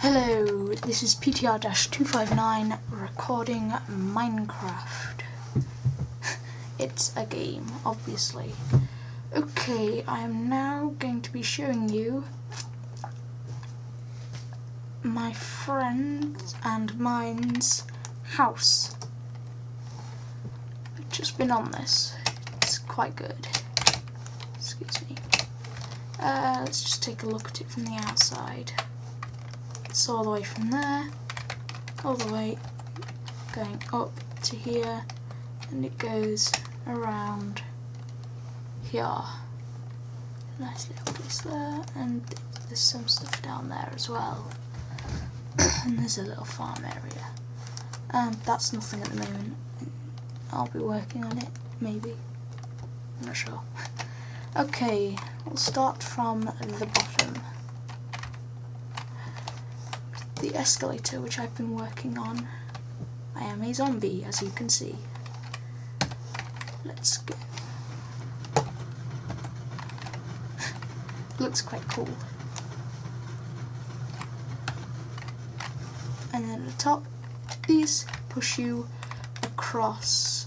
Hello, this is PTR-259 recording Minecraft. It's a game, obviously. Okay, I am now going to be showing you my friend and mine's house. I've just been on this. It's quite good. Excuse me. Let's just take a look at it from the outside. It's all the way from there, all the way going up to here, and it goes around here. Nice little place there, and there's some stuff down there as well. And there's a little farm area. And that's nothing at the moment. I'll be working on it, maybe. I'm not sure. Okay, we'll start from the bottom. The escalator, which I've been working on. I am a zombie, as you can see. Let's go. Looks quite cool. And then at the top, these push you across.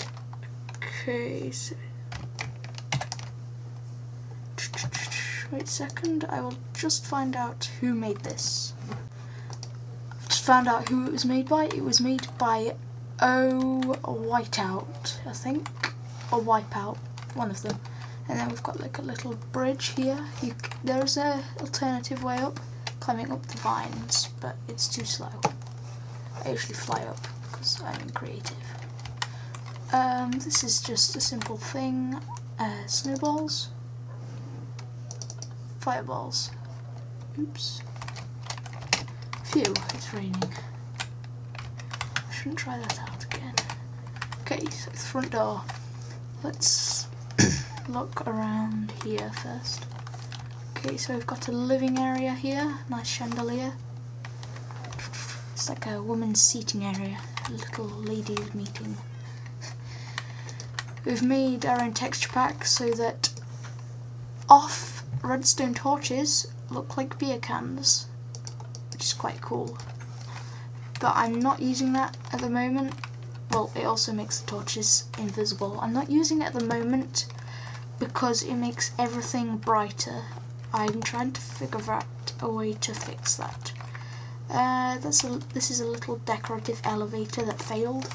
Okay, so wait a second, I will just find out who made this. Found out who it was made by. It was made by Whiteout, I think, or Wipeout, one of them. And then we've got like a little bridge here. There's a alternative way up, climbing up the vines, but it's too slow. I usually fly up because I'm creative. This is just a simple thing. Snowballs, fireballs. Oops. Phew, it's raining. I shouldn't try that out again. Okay, so the front door. Let's look around here first. Okay, so we've got a living area here, nice chandelier. It's like a woman's seating area, a little ladies meeting. We've made our own texture pack so that off redstone torches look like beer cans, which is quite cool, but I'm not using that at the moment. Well, it also makes the torches invisible. I'm not using it at the moment because it makes everything brighter. I'm trying to figure out a way to fix that. This is a little decorative elevator that failed,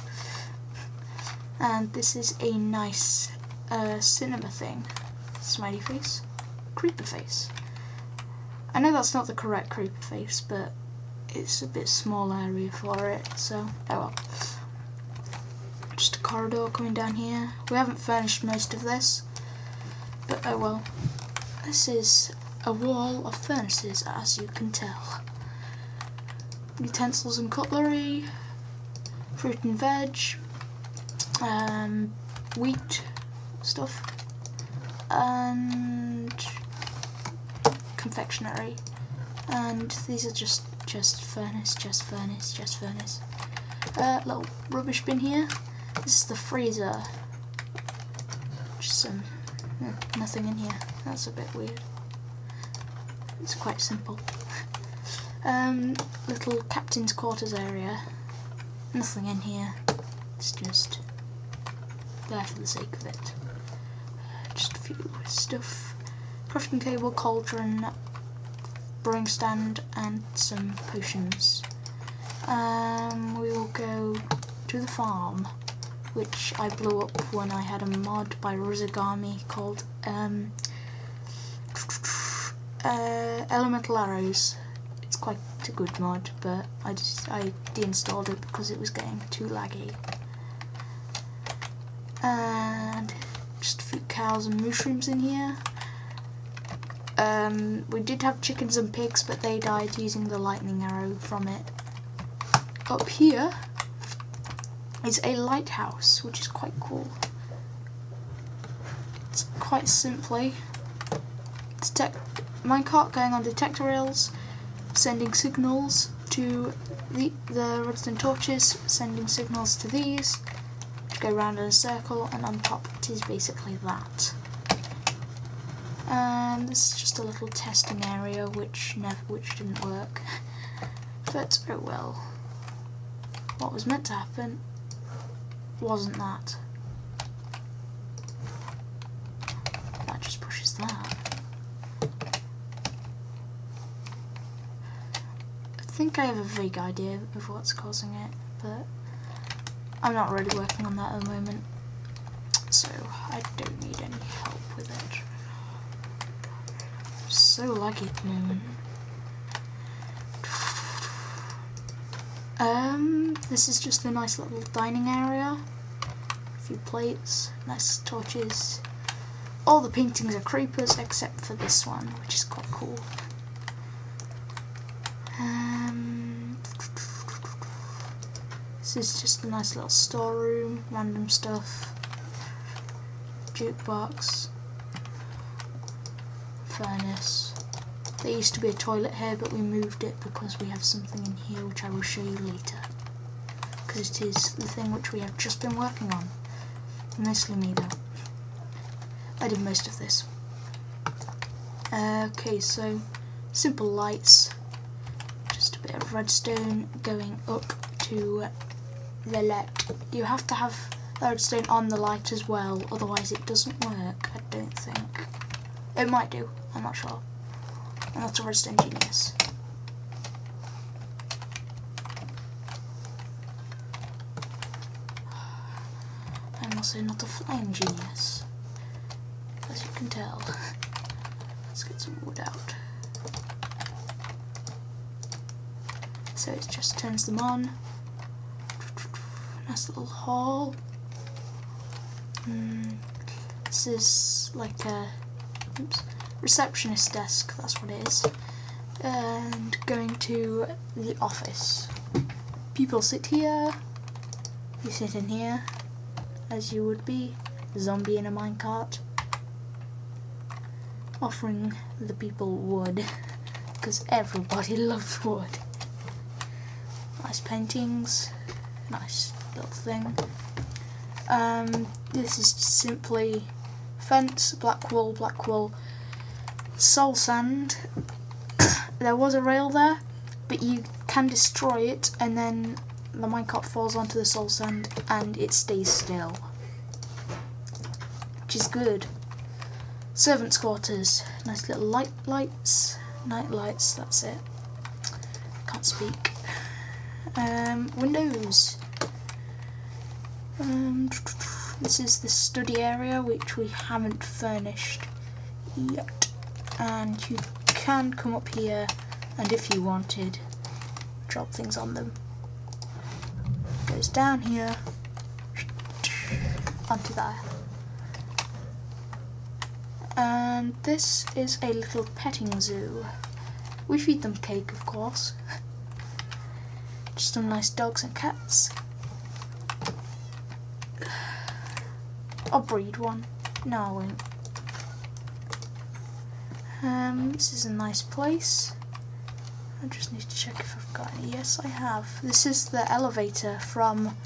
and this is a nice cinema thing. Smiley face, creeper face. I know that's not the correct creeper face, but it's a bit small area for it, so oh well. Just a corridor coming down here. We haven't furnished most of this, but oh well. This is a wall of furnaces, as you can tell. Utensils and cutlery, fruit and veg, wheat stuff, and confectionery, and these are just furnace. Little rubbish bin here. This is the freezer. Just nothing in here. That's a bit weird. It's quite simple. Little captain's quarters area. Nothing in here. It's just there for the sake of it. Just a few stuff. Crafting table, cauldron, brewing stand, and some potions. We will go to the farm, which I blew up when I had a mod by Rizagami called Elemental Arrows. It's quite a good mod, but I deinstalled it because it was getting too laggy. And just a few cows and mushrooms in here. We did have chickens and pigs, but they died using the lightning arrow from it. Up here is a lighthouse, which is quite cool. It's quite simply minecart going on detector rails, sending signals to the redstone torches, sending signals to these, which go round in a circle, and on top it is basically that. This is just a little testing area which didn't work. But oh well. What was meant to happen wasn't that. That just pushes that. I think I have a vague idea of what's causing it, but I'm not really working on that at the moment, so I don't need any help with it. I'm so laggy at the moment. This is just a nice little dining area. A few plates, nice torches. All the paintings are creepers except for this one, which is quite cool. This is just a nice little storeroom, random stuff. Jukebox. Furnace. There used to be a toilet here, but we moved it because we have something in here which I will show you later. Because it is the thing which we have just been working on. Mostly me though. I did most of this. Okay, so simple lights. Just a bit of redstone going up to the light. You have to have the redstone on the light as well, otherwise it doesn't work, I don't think. It might do, I'm not sure. I'm not a redstone genius. I'm also not a flame genius, as you can tell. Let's get some wood out. So it just turns them on. Nice little hall. This is like a receptionist desk, that's what it is. And going to the office. People sit here. You sit in here, as you would be. A zombie in a minecart. Offering the people wood, because everybody loves wood. Nice paintings. Nice little thing. This is simply fence, black wool, soul sand. There was a rail there, but you can destroy it and then the minecart falls onto the soul sand and it stays still, which is good. Servants' quarters, nice little lights, night lights, that's it. Can't speak. Windows. This is the study area, which we haven't furnished yet. And you can come up here and, if you wanted, drop things on them. Goes down here onto there. And this is a little petting zoo. We feed them cake, of course. Just some nice dogs and cats. I'll breed one. No, I won't. This is a nice place. I just need to check if I've got any. Yes, I have. This is the elevator from...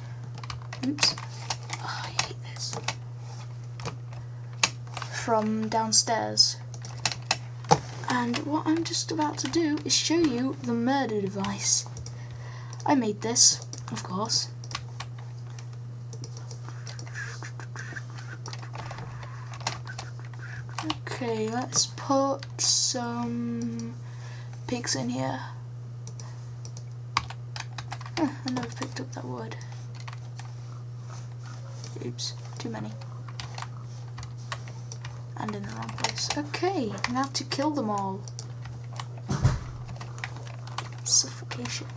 Oops. Oh, I hate this. From downstairs. And what I'm just about to do is show you the murder device. I made this, of course. Okay, let's put some pigs in here. I never picked up that wood. Oops, too many. And in the wrong place. Okay, now to kill them all. Suffocation.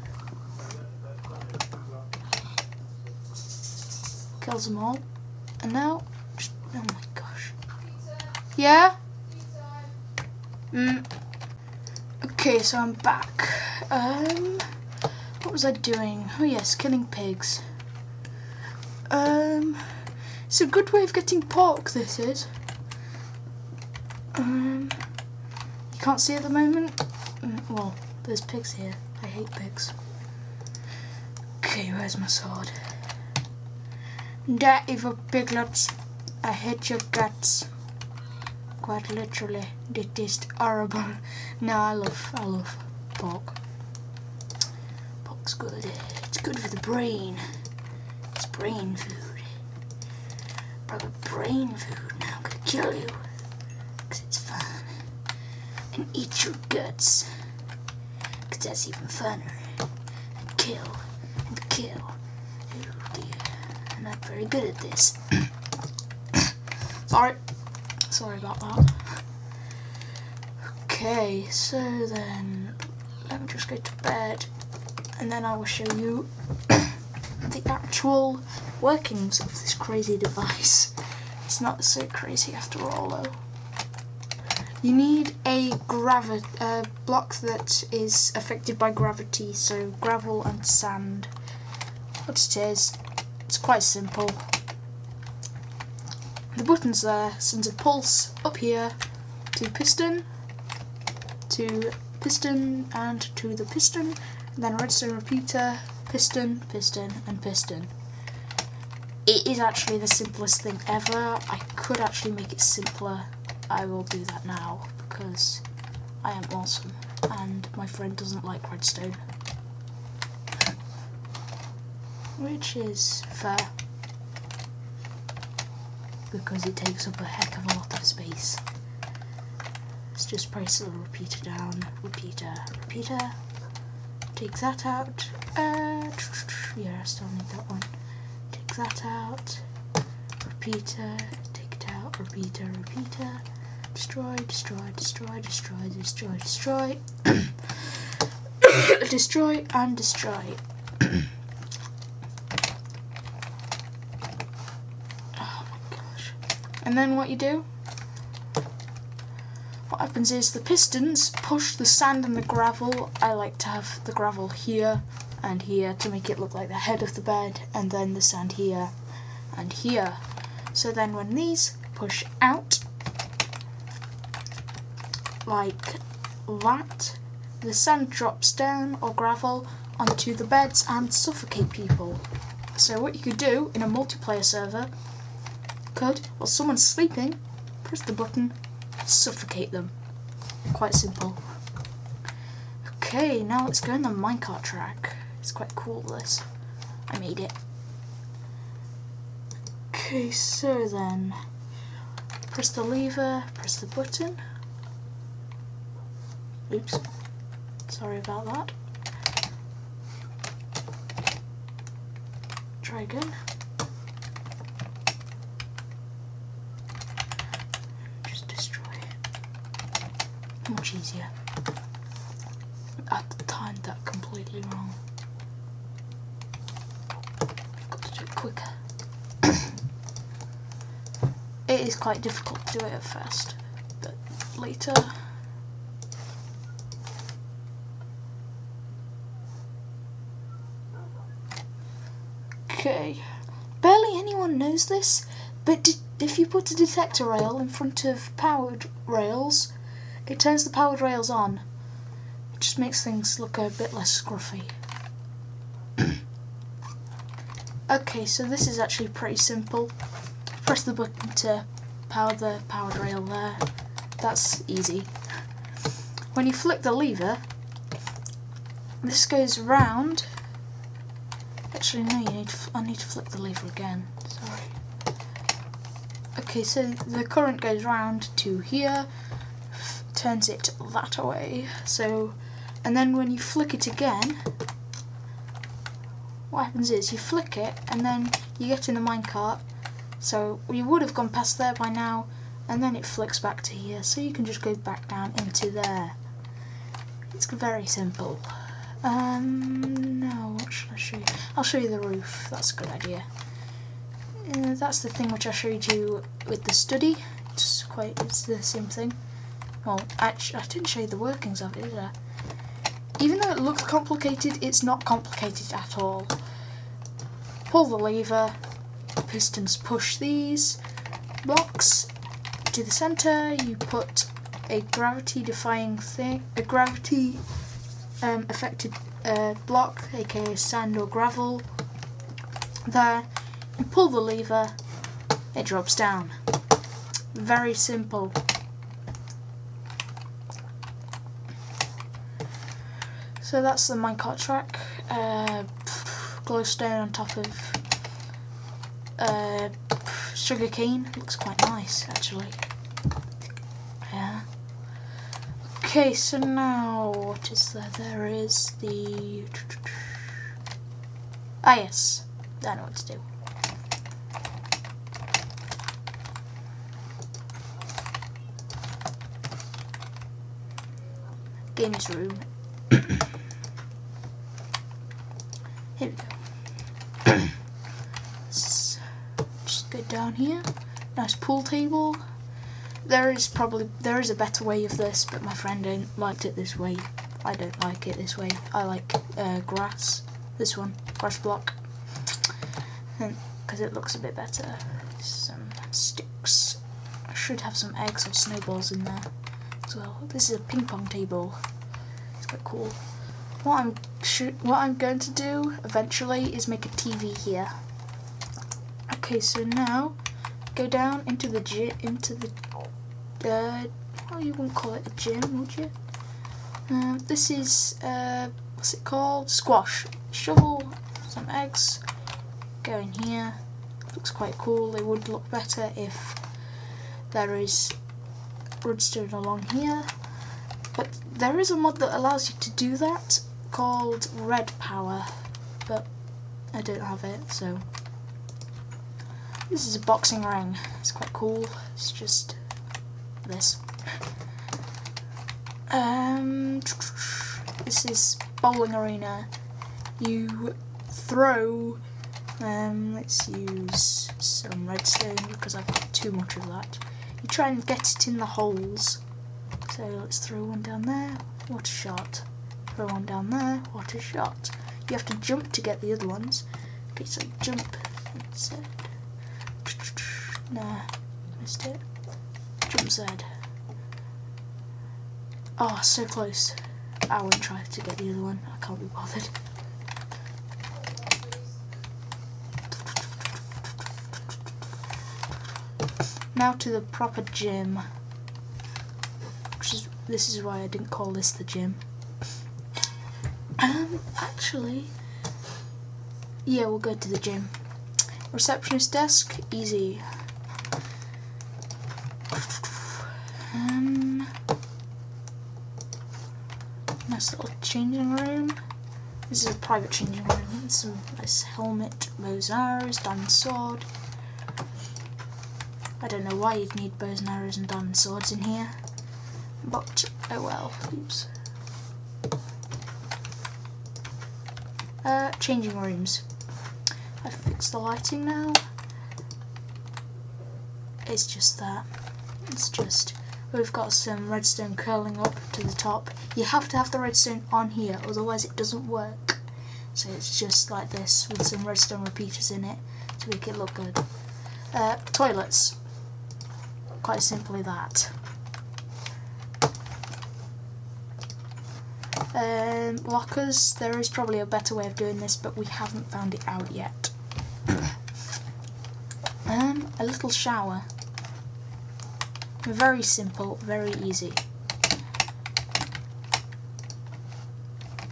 Kills them all. And now, just, oh my gosh. Yeah? Okay, so I'm back. What was I doing? Oh yes, killing pigs. It's a good way of getting pork, this is. You can't see at the moment? Well, there's pigs here. I hate pigs. Okay, where's my sword? Die, evil piglets. I hate your guts. Quite literally, it is horrible. No, I love pork. looks good. It's good for the brain. It's brain food. Proper brain food. Now I'm gonna kill you. Because it's fun. And eat your guts. Because that's even funner. And kill. And kill. Oh dear. I'm not very good at this. Sorry about that. Okay, so then let me just go to bed and then I will show you the actual workings of this crazy device. It's not so crazy after all though. You need a block that is affected by gravity, so gravel and sand. What it is, it's quite simple. The button's there sends a pulse up here to piston, and to the piston, and then a redstone repeater, piston, piston, and piston. It is actually the simplest thing ever. I could actually make it simpler. I will do that now because I am awesome and my friend doesn't like redstone, which is fair because it takes up a heck of a lot of space. Let's just press the repeater down, repeater, take that out, yeah I still need that one, take that out, repeater, take it out, repeater, destroy, destroy, destroy, destroy, destroy, destroy, destroy and destroy. Oh my gosh. And then what you do, what happens is the pistons push the sand and the gravel. I like to have the gravel here and here to make it look like the head of the bed, and then the sand here and here. So then when these push out like that, the sand drops down, or gravel, onto the beds and suffocate people. So what you could do in a multiplayer server, while someone's sleeping, press the button, suffocate them. Quite simple. Okay, now let's go on the minecart track. It's quite cool this. I made it. Okay, so then press the lever, press the button. Oops, sorry about that. Try again. Just destroy it. Much easier. At the time, that completely wrong. Got to do it quicker. It is quite difficult to do it at first, but later. Okay, barely anyone knows this, but if you put a detector rail in front of powered rails, it turns the powered rails on. It just makes things look a bit less scruffy. Okay, so this is actually pretty simple. Press the button to power the powered rail there. That's easy. When you flick the lever, this goes round. Actually, no, I need to flick the lever again. Sorry. Okay, so the current goes round to here, turns it that way. So, and then when you flick it again, what happens is you flick it, and then you get in the minecart. So you would have gone past there by now, and then it flicks back to here. So you can just go back down into there. It's very simple. No, what should I show you? I'll show you the roof, that's a good idea. That's the thing which I showed you with the study. It's the same thing. Well, actually, I didn't show you the workings of it, did I? Even though it looks complicated, it's not complicated at all. Pull the lever, pistons push these blocks to the centre, you put a gravity-defying thing, a gravity affected block, aka sand or gravel, there, and pull the lever, it drops down. Very simple. So that's the minecart track. glowstone on top of sugar cane. Looks quite nice actually. Yeah. Okay, so now what is there? There is the yes, I know what to do. Games room. Here we go. Let's just go down here. Nice pool table. There is a better way of this, but my friend liked it this way. I don't like it this way. I like grass. This one, grass block, because it looks a bit better. Some sticks. I should have some eggs or snowballs in there as well. This is a ping pong table. It's quite cool. What I'm going to do eventually is make a TV here. Okay, so now go down into the well, you wouldn't call it a gym, would you? This is what's it called? Squash. Shovel some eggs. Go in here. Looks quite cool. It would look better if there is redstone along here. But there is a mod that allows you to do that called Red Power, but I don't have it, so. This is a boxing ring. It's quite cool. It's just this. This is bowling arena. You throw. Let's use some redstone because I've got too much of that. You try and get it in the holes. So let's throw one down there. What a shot! Throw one down there. What a shot! You have to jump to get the other ones. Okay, so jump. That's it. Nah, missed it. Jump Z. Oh, so close. I won't try to get the other one. I can't be bothered. Now to the proper gym. This is why I didn't call this the gym. Actually, yeah, we'll go to the gym. Receptionist desk, easy. Nice little changing room. This is a private changing room. Some nice helmet, bows and arrows, diamond sword. I don't know why you'd need bows and arrows and diamond swords in here, but oh well. Oops. Changing rooms. I've fixed the lighting now. It's just that. It's just we've got some redstone curling up to the top. You have to have the redstone on here, otherwise it doesn't work. So it's just like this with some redstone repeaters in it to make it look good. Toilets. Quite simply that. Lockers. There is probably a better way of doing this, but we haven't found it out yet. A little shower. Very simple, very easy.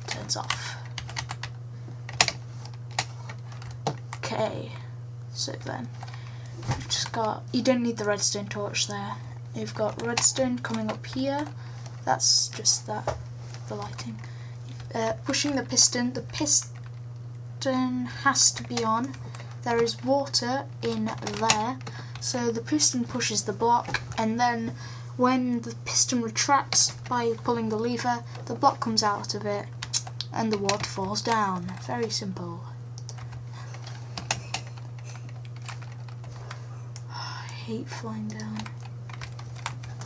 Turns off. Okay, so then you've just got, you don't need the redstone torch there. You've got redstone coming up here. That's just that, the lighting. Pushing the piston has to be on. There is water in there, so the piston pushes the block, and then when the piston retracts by pulling the lever, the block comes out of it and the water falls down. Very simple. I hate flying down.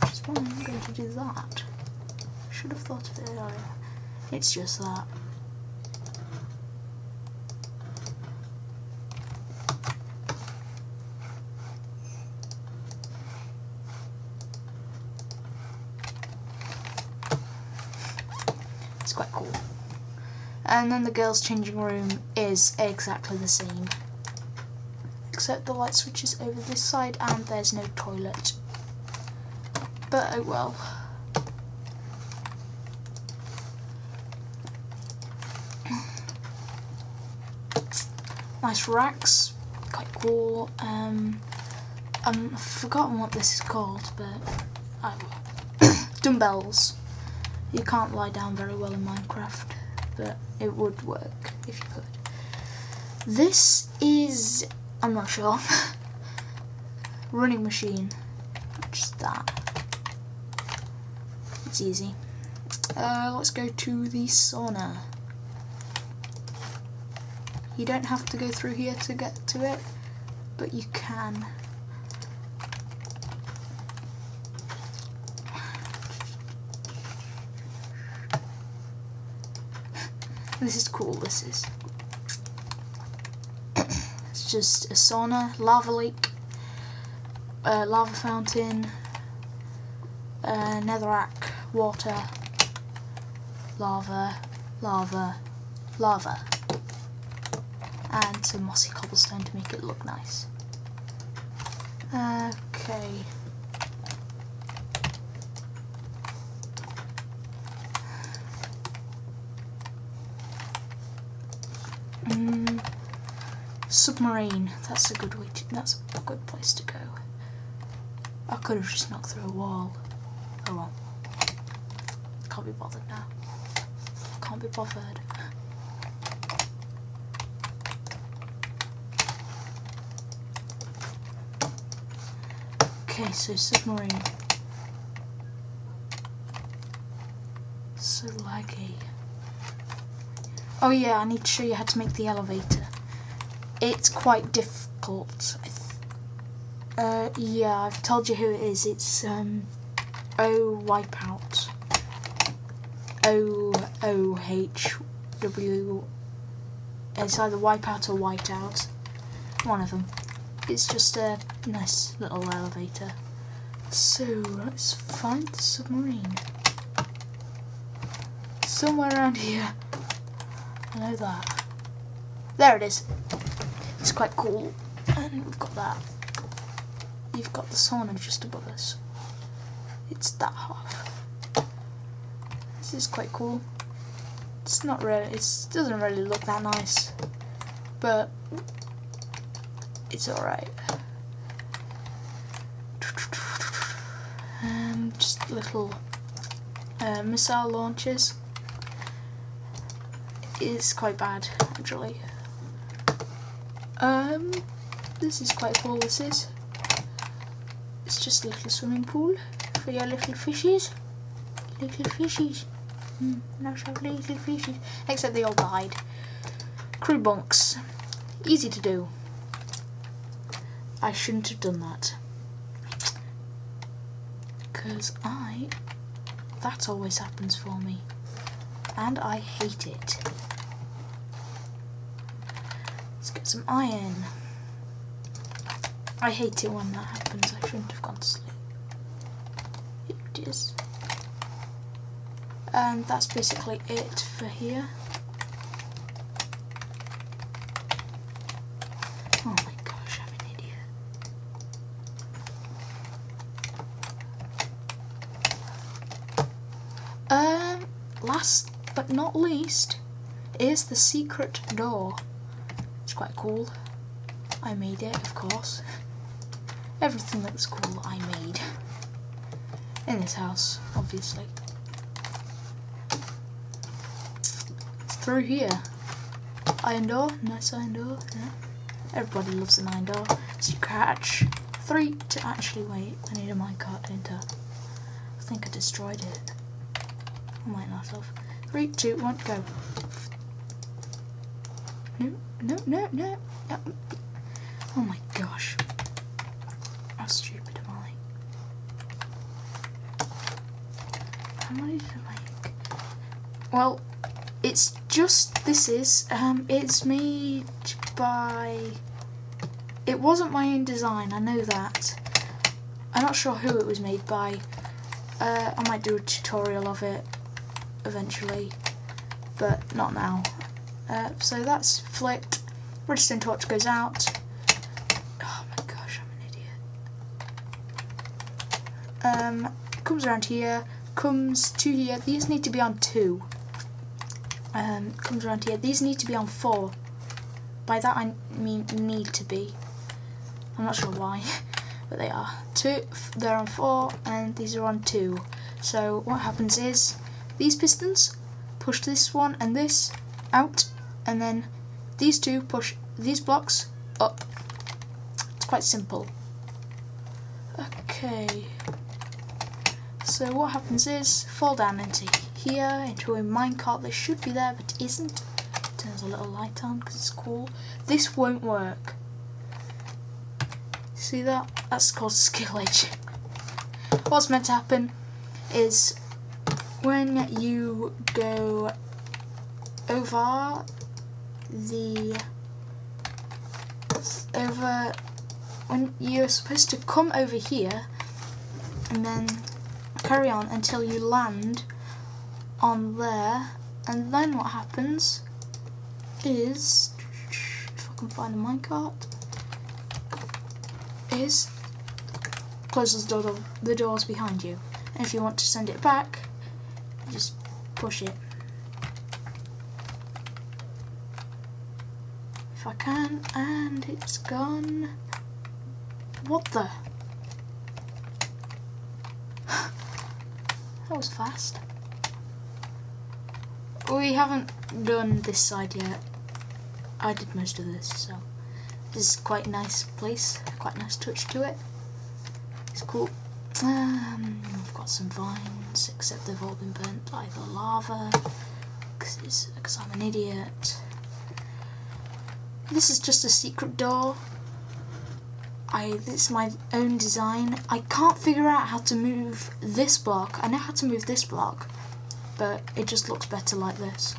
Which is why I'm going to do that. Should have thought of it earlier. It's just that. It's quite cool. And then the girls' changing room is exactly the same, except the light switch is over this side and there's no toilet. But oh well. Nice racks, quite cool. I've forgotten what this is called, but I will. Dumbbells. You can't lie down very well in Minecraft, but it would work if you could. This is, I'm not sure, running machine, just that. It's easy. Let's go to the sauna. You don't have to go through here to get to it, but you can. This is cool, this is. It's just a sauna, lava leak, lava fountain, netherrack, water, lava, lava, lava, and some mossy cobblestone to make it look nice. Okay. Submarine. That's a good way to. That's a good place to go. I could have just knocked through a wall. Oh well. Can't be bothered now. Can't be bothered. Okay, so submarine. So laggy. Oh yeah, I need to show you how to make the elevator. It's quite difficult. Yeah, I've told you who it is. It's Wipeout. OOHW. It's either Wipeout or Whiteout. One of them. It's just a nice little elevator. So let's find the submarine. Somewhere around here. I know that. There it is. It's quite cool. And we've got that. You've got the sauna just above us. It's that half. This is quite cool. It's not really, it doesn't really look that nice, but it's alright. Just little missile launchers. It's quite bad, actually. This is quite cool, this is. It's just a little swimming pool for your little fishies. Little fishies. Nice little fishies. Except they all died. Crew bunks. Easy to do. I shouldn't have done that. Because that always happens for me. And I hate it. Let's get some iron. I hate it when that happens. I shouldn't have gone to sleep. Here it is. And that's basically it for here. Oh my gosh, I'm an idiot. Last but not least is the secret door. It's quite cool. I made it, of course. Everything that's cool I made. In this house, obviously. It's through here. Iron door, nice iron door. Yeah. Everybody loves an iron door. So you catch 3 to actually wait. I need a minecart, don't I? I think I destroyed it. I might not have. 3, 2, 1, go. No. Oh my gosh. How stupid am I? How many did I make? Well, it's just, this is, it's made by, it wasn't my own design, I know that. I'm not sure who it was made by. I might do a tutorial of it eventually, but not now. So that's flicked. Redstone torch goes out. Oh my gosh, I'm an idiot. Comes around here, comes to here. These need to be on 2. Comes around here. These need to be on 4. by that I mean need to be. I'm not sure why, but they are. They're on 4 and these are on 2. So what happens is these pistons push this one and this out, and then these two push these blocks up. It's quite simple. Okay, so what happens is fall down into here, into a minecart that should be there but isn't. Turns a little light on because it's cool. This won't work. See that? That's called skillage. What's meant to happen is when you go over when you're supposed to come over here and then carry on until you land on there, and then what happens is, if I can find the minecart, is closes the doors behind you, and if you want to send it back, you just push it. If I can, and it's gone. What the? That was fast. We haven't done this side yet. I did most of this, so this is quite a nice place, quite a nice touch to it. It's cool. We've got some vines, except they've all been burnt by the lava, because I'm an idiot. This is just a secret door. It's my own design. I can't figure out how to move this block. I know how to move this block, but it just looks better like this.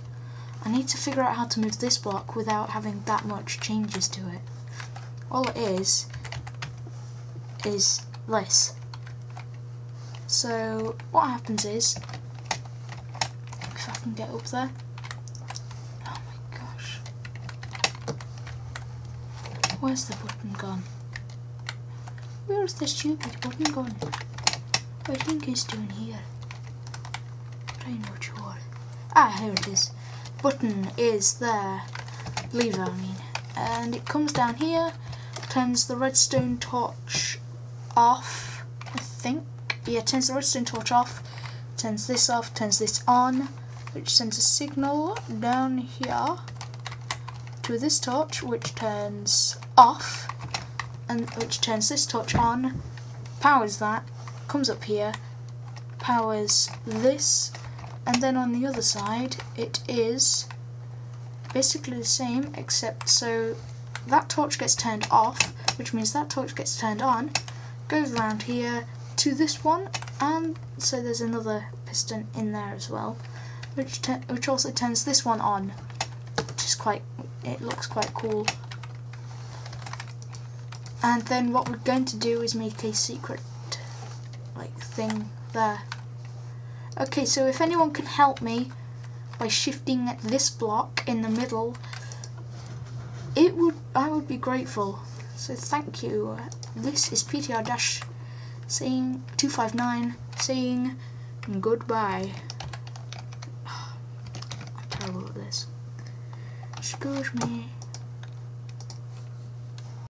I need to figure out how to move this block without having that much changes to it. All it is this. So what happens is, if I can get up there, oh my gosh, where's the button gone? Where's the stupid button gone? I think it's down here, but I'm not sure. Ah, here it is. Button is there. Lever, I mean. And it comes down here, turns the redstone torch off, I think. Yeah, turns the redstone torch off, turns this off, turns this on, which sends a signal down here to this torch, which turns off, and which turns this torch on, powers that, comes up here, powers this, and then on the other side it is basically the same, except so that torch gets turned off, which means that torch gets turned on, goes around here to this one, and so there's another piston in there as well, which also turns this one on, which is it looks quite cool. And then what we're going to do is make a secret thing there. Okay, so if anyone can help me by shifting this block in the middle, I would be grateful. So thank you. This is PTR saying 259 saying goodbye. I'm terrible at this. Excuse me.